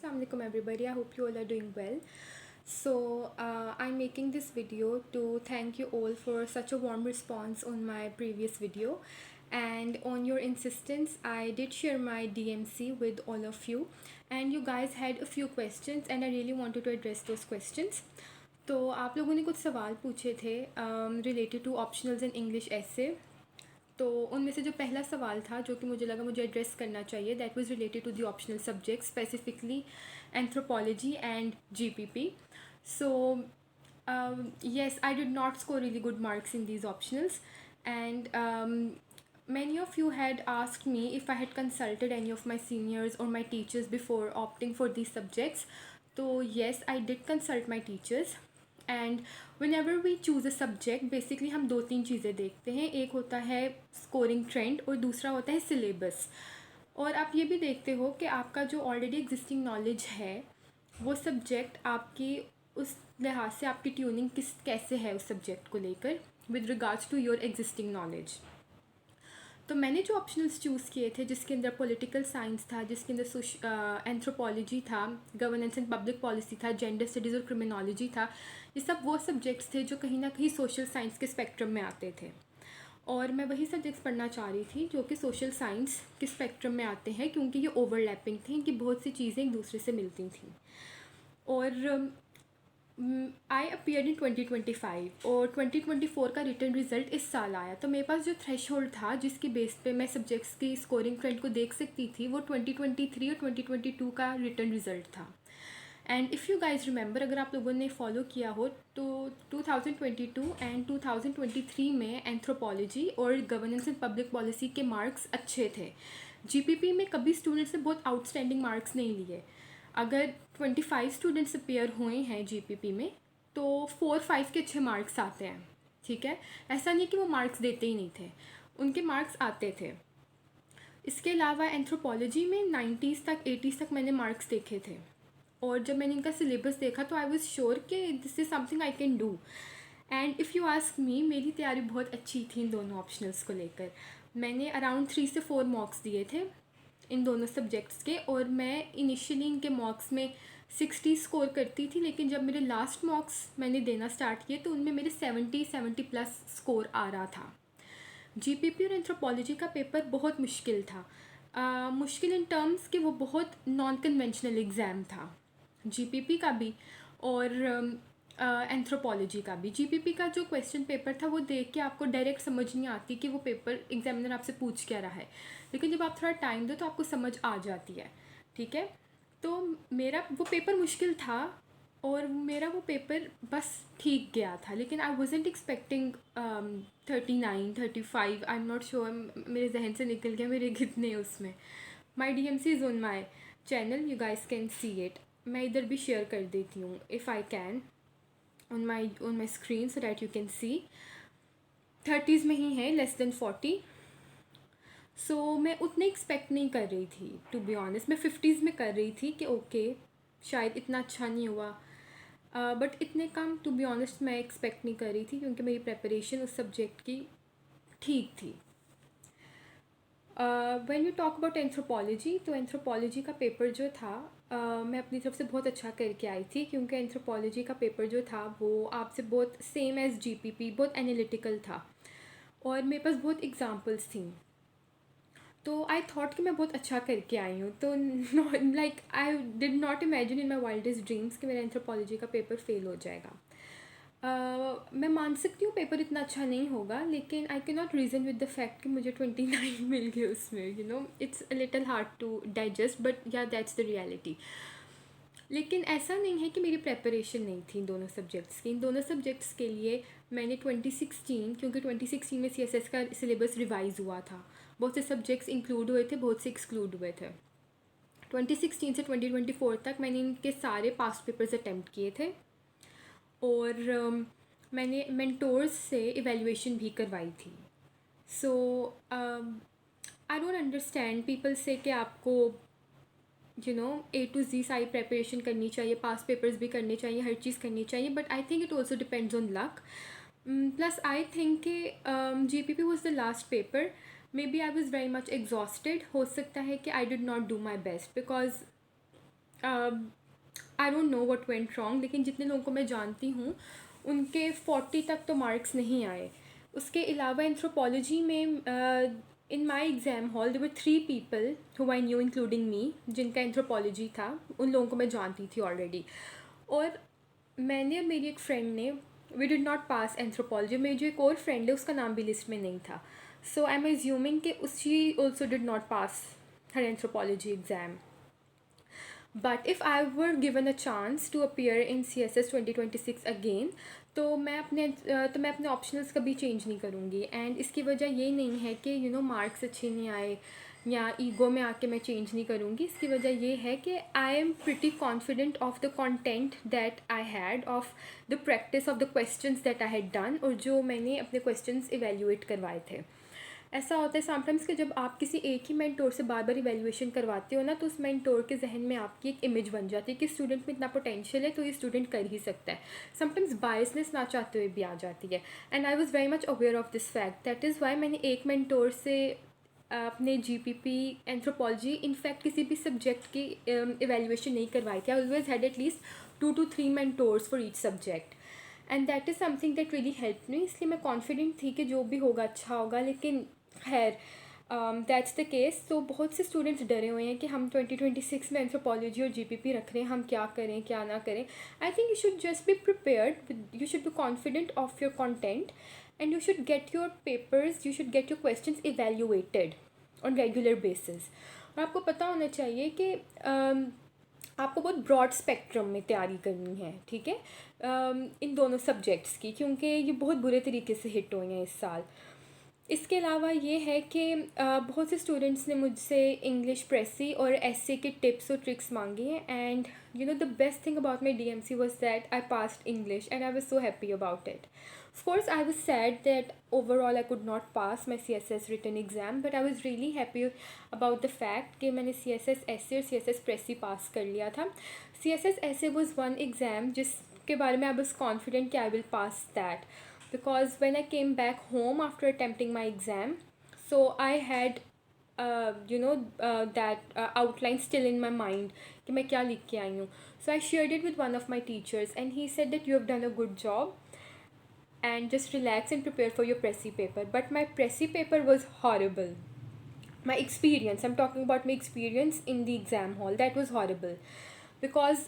Assalamualaikum everybody. I hope you all are doing well. I'm making this video to thank you all for such a warm response on my previous video, and on your insistence I did share my DMC with all of you, and you guys had a few questions and I really wanted to address those questions. तो आप लोगों ने कुछ सवाल पूछे थे related to optionals in English ऐसे। तो उनमें से जो पहला सवाल था जो कि मुझे लगा मुझे एड्रेस करना चाहिए, that was related to the optional subject, specifically anthropology and GPP. So yes, I did not score really good marks in these optionals, and many of you had asked me if I had consulted any of my seniors or my teachers before opting for these subjects. So yes, I did consult my teachers, and whenever we choose a subject basically हम दो तीन चीज़ें देखते हैं. एक होता है scoring trend और दूसरा होता है सिलेबस. और आप ये भी देखते हो कि आपका जो ऑलरेडी एग्जिस्टिंग नॉलेज है वो सब्जेक्ट आपकी उस लिहाज से आपकी ट्यूनिंग कैसे है उस सब्जेक्ट को लेकर with regards to your existing knowledge. तो मैंने जो ऑप्शनल्स चूज़ किए थे जिसके अंदर पॉलिटिकल साइंस था, जिसके अंदर एंथ्रोपोलॉजी था, गवर्नेंस एंड पब्लिक पॉलिसी था, जेंडर स्टडीज़ और क्रिमिनोलॉजी था, ये सब वो सब्जेक्ट्स थे जो कहीं ना कहीं सोशल साइंस के स्पेक्ट्रम में आते थे. और मैं वही सब्जेक्ट्स पढ़ना चाह रही थी जो कि सोशल साइंस के स्पेक्ट्रम में आते हैं, क्योंकि ये ओवरलैपिंग थी, इनकी बहुत सी चीज़ें एक दूसरे से मिलती थी. और आई अपीयर्ड इन 2025 और 2024 का रिटर्न रिज़ल्ट इस साल आया. तो मेरे पास जो थ्रेश होल्ड था जिसकी बेस पे मैं सब्जेक्ट्स की स्कोरिंग ट्रेंड को देख सकती थी वो 2023 और 2022 का रिटर्न रिज़ल्ट था. And if you guys remember, अगर आप लोगों ने फॉलो किया हो तो 2022 एंड 2023 में एंथ्रोपोलॉजी और गवर्नेंस एंड पब्लिक पॉलिसी के मार्क्स अच्छे थे. जीपीपी में कभी स्टूडेंट्स ने बहुत आउटस्टैंडिंग मार्क्स नहीं लिए. अगर 25 स्टूडेंट्स अपेयर हुए हैं जीपीपी में तो 4-5 के अच्छे मार्क्स आते हैं. ठीक है, ऐसा नहीं कि वो मार्क्स देते ही नहीं थे, उनके मार्क्स आते थे. इसके अलावा एंथ्रोपोलॉजी में 90s तक 80s तक मैंने मार्क्स देखे थे. और जब मैंने इनका सिलेबस देखा तो आई वाज श्योर कि this is something I can do. And if you ask me, मेरी तैयारी बहुत अच्छी थी इन दोनों ऑप्शनल्स को लेकर. मैंने अराउंड 3 से 4 मॉक्स दिए थे इन दोनों सब्जेक्ट्स के, और मैं इनिशियली इनके मॉक्स में 60 स्कोर करती थी, लेकिन जब मेरे लास्ट मॉक्स मैंने देना स्टार्ट किए तो उनमें मेरे 70+ स्कोर आ रहा था. जीपीपी और एंथ्रोपोलॉजी का पेपर बहुत मुश्किल था. मुश्किल इन टर्म्स कि वो बहुत नॉन कन्वेंशनल एग्ज़ाम था, जीपीपी का भी और एंथ्रोपोलॉजी का भी. जीपीपी का जो क्वेश्चन पेपर था वो देख के आपको डायरेक्ट समझ नहीं आती कि वो पेपर एग्जामिनर आपसे पूछ क्या रहा है, लेकिन जब आप थोड़ा टाइम दो तो आपको समझ आ जाती है. ठीक है, तो मेरा वो पेपर मुश्किल था और मेरा वो पेपर बस ठीक गया था, लेकिन I wasn't expecting 39-35. I am not sure, मेरे जहन से निकल गया मेरे कितने उसमें. माई DMC is on my channel, you guys can see it. मैं इधर भी शेयर कर देती हूँ if I can on my screen so that you can see. 30s में ही है, less than 40. सो मैं उतने एक्सपेक्ट नहीं कर रही थी टू बी ऑनेस्ट. मैं 50s में कर रही थी कि ओके शायद इतना अच्छा नहीं हुआ, बट इतने कम टू बी ऑनेस्ट मैं एक्सपेक्ट नहीं कर रही थी, क्योंकि मेरी प्रेपरेशन उस सब्जेक्ट की ठीक थी. When you talk about anthropology, तो एंथ्रोपोलॉजी का पेपर जो था मैं अपनी तरफ से बहुत अच्छा करके आई थी, क्योंकि एंथ्रोपोलॉजी का पेपर जो था वो आपसे बहुत सेम एज़ जीपीपी, बहुत एनालिटिकल था और मेरे पास बहुत एग्जांपल्स थी. तो आई थॉट कि मैं बहुत अच्छा करके आई हूँ. तो like I did not imagine in my wildest dreams कि मेरा एंथ्रोपोलॉजी का पेपर फेल हो जाएगा. मैं मान सकती हूँ पेपर इतना अच्छा नहीं होगा, लेकिन I can not reason with the fact कि मुझे 29 मिल गए उसमें. You know, it's a little hard to digest, but yeah that's the reality. लेकिन ऐसा नहीं है कि मेरी प्रेपरेशन नहीं थी इन दोनों सब्जेक्ट्स की. इन दोनों सब्जेक्ट्स के लिए मैंने 2016, क्योंकि 2016 में CSS का सिलेबस रिवाइज़ हुआ था, बहुत से सब्जेक्ट्स इंक्लूड हुए थे, बहुत से एक्सक्लूड हुए थे. 2016 से 2024 तक मैंने इनके सारे पास्ट पेपर्स अटैम्प्ट किए थे, और मैंने मेंटोर्स से इवैल्यूएशन भी करवाई थी. सो आई डोंट अंडरस्टैंड पीपल से कि आपको you know A to Z सारी प्रेपरेशन करनी चाहिए, पास पेपर्स भी करने चाहिए, हर चीज़ करनी चाहिए, but I think it also depends on luck. Plus I think कि GPP was the last paper. Maybe I was very much exhausted. हो सकता है कि I did not do my best, because I don't know what went wrong, लेकिन जितने लोगों को मैं जानती हूँ उनके 40 तक तो मार्क्स नहीं आए। उसके अलावा एंथ्रोपोलॉजी में in my exam hall there were 3 people who I knew including me, जिनका एंथ्रोपोलॉजी था। उन लोगों को मैं जानती थी ऑलरेडी। और मैंने और मेरी एक फ्रेंड ने, we did not pass anthropology. मेरी जो एक और फ्रेंड है उसका नाम भी लिस्ट में नहीं था। सो आई एम एज्यूमिंग कि she also did not pass her anthropology exam. But if I were given a chance to appear in CSS 2026 again, तो मैं अपने ऑप्शनल्स कभी चेंज नहीं करूँगी। एंड इसकी वजह ये नहीं है कि मार्क्स अच्छे नहीं आए या ईगो में आके मैं चेंज नहीं करूँगी। इसकी वजह ये है कि I am pretty confident of the content that I had, of the practice of the questions that I had done, और जो मैंने अपने क्वेश्चंस इवेल्युएट करवाए थे। ऐसा होता है समटाइम्स कि जब आप किसी एक ही मेंटोर से बार बार इवैल्यूएशन करवाते हो ना, तो उस मेंटोर के जहन में आपकी एक इमेज बन जाती है कि स्टूडेंट में इतना पोटेंशियल है तो ये स्टूडेंट कर ही सकता है। समटाइम्स बायसनेस ना चाहते हुए भी आ जाती है। And I was very much aware of this fact. That is why मैंने एक मेंटोर से अपने GPP एंथ्रोपोलॉजी इनफैक्ट किसी भी सब्जेक्ट की इवैल्यूएशन नहीं करवाई थी। I always had at least 2 to 3 mentors for each subject, and that is something that really help me. इसलिए मैं कॉन्फिडेंट थी कि जो भी होगा अच्छा होगा। लेकिन खैर, दैट्स द केस। तो बहुत से स्टूडेंट्स डरे हुए हैं कि हम 2026 में एंथ्रोपोलॉजी और GPP रख रहे हैं, हम क्या करें क्या ना करें। I think you should just be prepared, you should be confident of your content, and you should get your papers, you should get your questions evaluated on regular basis. और आपको पता होना चाहिए कि आपको बहुत ब्रॉड स्पेक्ट्रम में तैयारी करनी है, ठीक है, इन दोनों सब्जेक्ट्स की, क्योंकि ये बहुत बुरे तरीके से हिट हुए हैं इस साल। इसके अलावा ये है कि बहुत से स्टूडेंट्स ने मुझसे इंग्लिश प्रेसी और एसए के टिप्स और ट्रिक्स मांगी हैं। And the best thing about my DMC was that I passed English and I was so happy about it. Of course, I was sad that overall I could not pass my CSS written exam, but I was really happy about the fact कि मैंने CSS essay और CSS प्रेसी पास कर लिया था। CSS essay was one exam जिसके बारे में I was confident कि I will pass that, because when I came back home after attempting my exam, so I had that outline still in my mind कि मैं क्या लिख के आई हूँ. So I shared it with one of my teachers and he said that you have done a good job and just relax and prepare for your Pressy paper. But my Pressy paper was horrible. My experience, I'm talking about my experience in the exam hall, that was horrible, because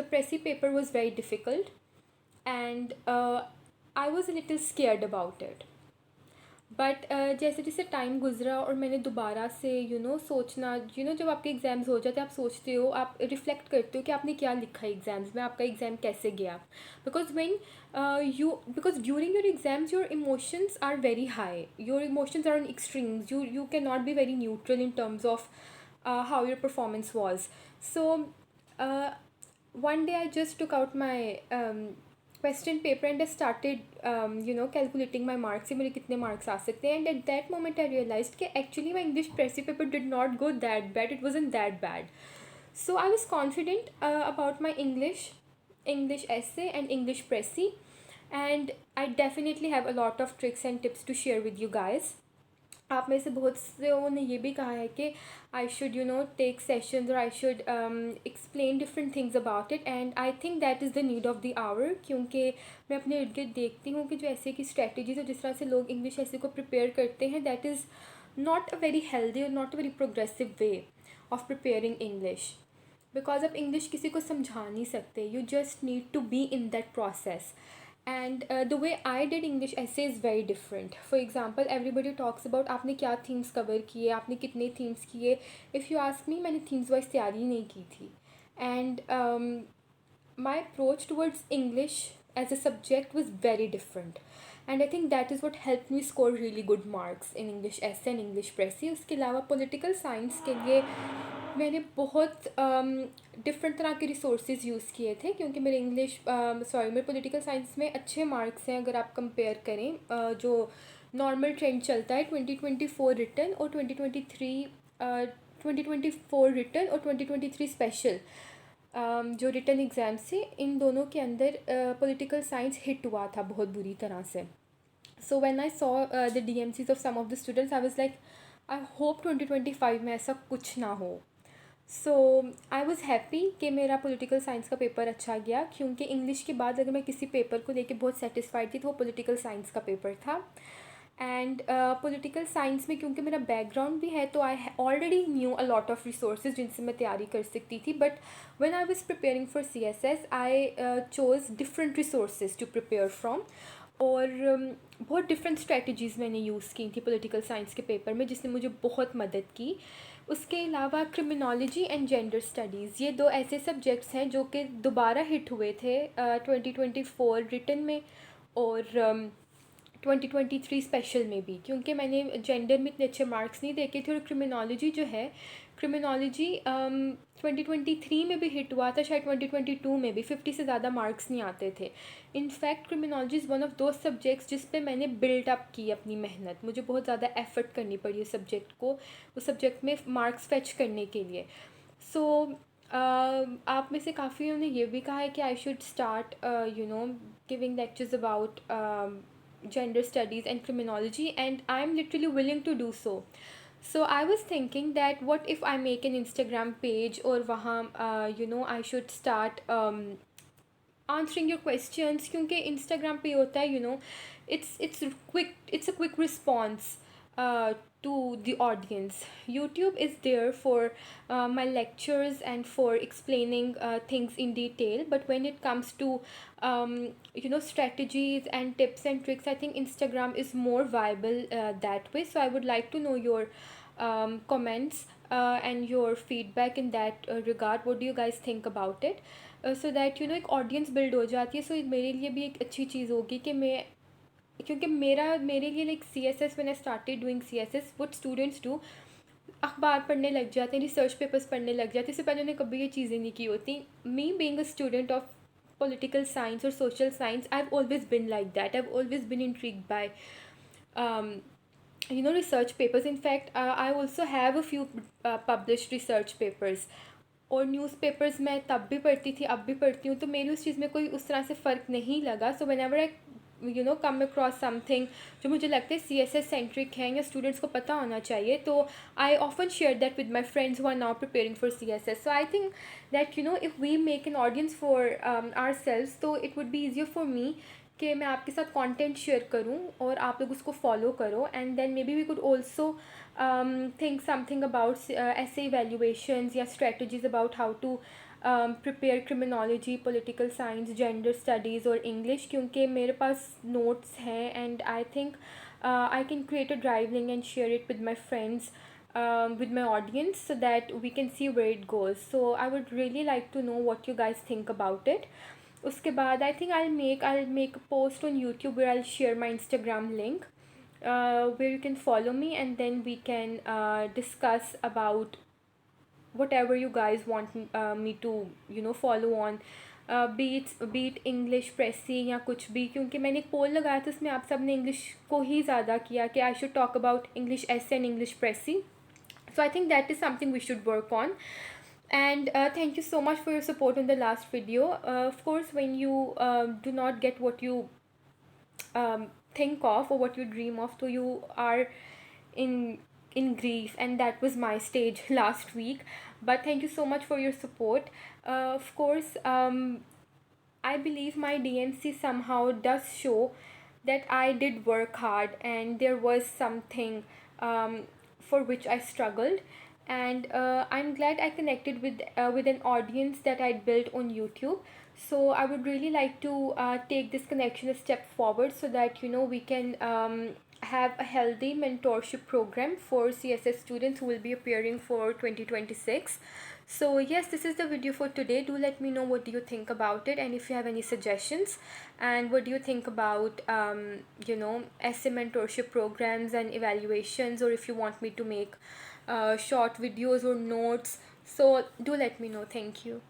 the Pressy paper was very difficult and I was a little scared about it. But जैसे जैसे time गुजरा और मैंने दोबारा से सोचना, जब आपके एग्ज़ाम्स हो जाते हैं आप सोचते हो, आप रिफ़्लेक्ट करते हो कि आपने क्या लिखा है एग्ज़ाम्स में, आपका एग्ज़ाम कैसे गया। Because during your exams your emotions are very high, your emotions are on extremes, you can not be very neutral in terms of how your performance was. So one day I just took out my question paper and I started calculating my marks कि मेरे कितने marks आ सकते हैं. And at that moment I realized कि actually my English Pressy paper did not go that bad, it wasn't that bad. So I was confident about my English essay and English Pressy, and I definitely have a lot of tricks and tips to share with you guys. आप में से बहुत से ने ये भी कहा है कि आई शुड टेक सेशंस और I should explain different things about it, and I think that is the need of the hour, क्योंकि मैं अपने इर्द गिर्द देखती हूँ कि जो ऐसे की स्ट्रेटजीज और जिस तरह से लोग इंग्लिश ऐसे को प्रिपेयर करते हैं, that is not a very healthy और not a very progressive way of preparing English, because आप इंग्लिश किसी को समझा नहीं सकते, you just need to be in that process. And the way I did English essay is very different. For example, everybody talks about आपने क्या themes cover किए, आपने कितने themes किए. If you ask me, मैंने themes wise तैयारी नहीं की थी. And my approach towards English as a subject was very different. And I think that is what helped me score really good marks in English essay and English Pressy. उसके अलावा political science के लिए मैंने बहुत different तरह के resources use किए थे, क्योंकि मेरे मेरे पॉलिटिकल साइंस में अच्छे मार्क्स हैं अगर आप कंपेयर करें जो नॉर्मल ट्रेंड चलता है 2024 रिटन और 2024 रिटन और 2023 स्पेशल जो रिटन एग्ज़ाम्स थे, इन दोनों के अंदर पॉलिटिकल साइंस हिट हुआ था बहुत बुरी तरह से. So when I saw the DMCs of some of the students, I was like I hope 2025 में ऐसा कुछ ना हो. सो आई वॉज़ हैप्पी कि मेरा पॉलिटिकल साइंस का पेपर अच्छा गया, क्योंकि इंग्लिश के बाद अगर मैं किसी पेपर को लेके बहुत सेटिस्फाइड थी तो वो पॉलिटिकल साइंस का पेपर था। एंड पॉलिटिकल साइंस में क्योंकि मेरा बैकग्राउंड भी है तो I already knew a lot of resources जिनसे मैं तैयारी कर सकती थी, but when I was preparing for CSS I chose different resources to prepare from. और बहुत डिफरेंट स्ट्रेटजीज़ मैंने यूज़ की थी पॉलिटिकल साइंस के पेपर में, जिसने मुझे बहुत मदद की। उसके अलावा क्रिमिनोलॉजी एंड जेंडर स्टडीज़, ये दो ऐसे सब्जेक्ट्स हैं जो कि दोबारा हिट हुए थे 2024 रिटन में और 2023 स्पेशल में भी, क्योंकि मैंने जेंडर में इतने अच्छे मार्क्स नहीं देखे थे। और क्रिमिनोलॉजी जो है, क्रिमिनोलॉजी 2023 में भी हिट हुआ था, शायद 2022 में भी 50 से ज़्यादा मार्क्स नहीं आते थे। In fact criminology is one of दो सब्जेक्ट्स जिस पे मैंने बिल्डअप की अपनी मेहनत, मुझे बहुत ज़्यादा एफर्ट करनी पड़ी उस सब्जेक्ट को, उस सब्जेक्ट में मार्क्स फेच करने के लिए। सो आप में से काफ़ियों ने ये भी कहा है कि I should start giving lectures about gender studies and criminology, and I'm literally willing to do so. So I was thinking that what if I make an Instagram page, or वहाँ I should start answering your questions, क्योंकि Instagram पे होता है it's a quick response to the audience. YouTube is there for my lectures and for explaining things in detail, but when it comes to strategies and tips and tricks, I think Instagram is more viable that way. So I would like to know your comments and your feedback in that regard. What do you guys think about it? So that एक audience build हो जाती है। सो मेरे लिए भी एक अच्छी चीज़ होगी कि मैं, क्योंकि मेरे लिए like CSS, when I started doing CSS, what students do, अखबार पढ़ने लग जाते हैं, रिसर्च पेपर्स पढ़ने लग जाते हैं। इससे पहले उन्हें कभी ये चीज़ें नहीं की होती। Me being a student of political science or social science, I've always been like that. I've always been intrigued by um, research papers. In fact, I also have a few published research papers. और newspapers मैं तब भी पढ़ती थी, अब भी पढ़ती हूँ, तो मेरी उस चीज़ में कोई उस तरह से फ़र्क नहीं लगा। So when ever I come across something जो मुझे लगता है CSS सेंट्रिक है या स्टूडेंट्स को पता होना चाहिए, तो I often share that with my friends who are now preparing for CSS. So I think that if we make an audience for ourselves, तो it would be easier for me कि मैं आपके साथ content share करूं और आप लोग उसको फॉलो करो, and then maybe we could also think something about essay evaluations या strategies about how to prepare criminology, political science, gender studies और English, क्योंकि मेरे पास notes हैं, and I think I can create a drive link and share it with my friends, with my audience, so that we can see where it goes. So I would really like to know what you guys think about it. उसके बाद I think I'll make a post on YouTube where I'll share my Instagram link, where you can follow me, and then we can discuss about whatever you guys want me to follow on, be it English Pressy या कुछ भी, क्योंकि मैंने एक पोल लगाया था उसमें आप सब ने इंग्लिश को ही ज़्यादा किया कि I should talk about English essay and English Pressy. So I think that is something we should work on. And thank you so much for your support on the last video. Of course, when you do not get what you think of or what you dream of, so you are in grief, and that was my stage last week. But thank you so much for your support. Of course, I believe my DNC somehow does show that I did work hard and there was something for which I struggled, and I'm glad I connected with an audience that I'd built on YouTube. So I would really like to take this connection a step forward, so that we can have a healthy mentorship program for CSS students who will be appearing for 2026. So yes, this is the video for today. Do let me know what do you think about it, and if you have any suggestions, and what do you think about essay mentorship programs and evaluations, or if you want me to make short videos or notes. So do let me know. Thank you.